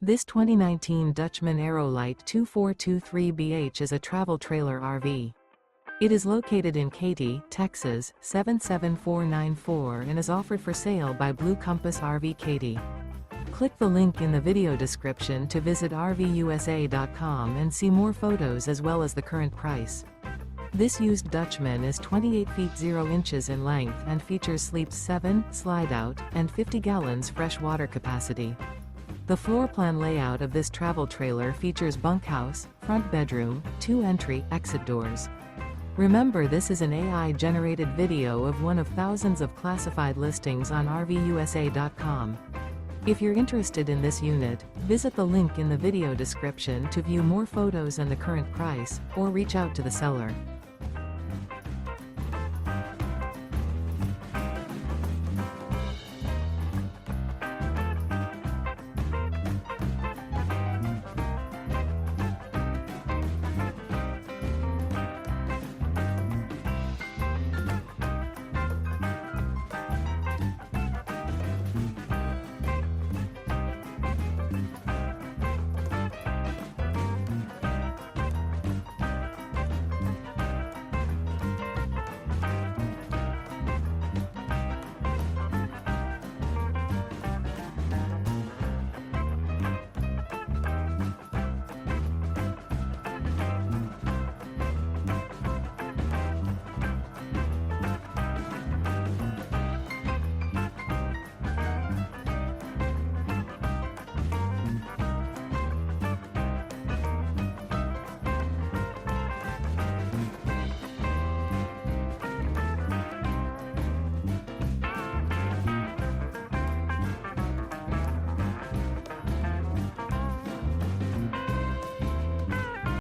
This 2019 Dutchmen Aerolite 2423BH is a travel trailer RV. It is located in Katy, Texas, 77494 and is offered for sale by Blue Compass RV Katy. Click the link in the video description to visit RVUSA.com and see more photos as well as the current price. This used Dutchman is 28 feet 0 inches in length and features sleeps 7, slide-out, and 50 gallons fresh water capacity. The floor plan layout of this travel trailer features bunkhouse, front bedroom, 2 entry/exit doors. Remember, this is an AI-generated video of one of thousands of classified listings on RVUSA.com. If you're interested in this unit, visit the link in the video description to view more photos and the current price, or reach out to the seller.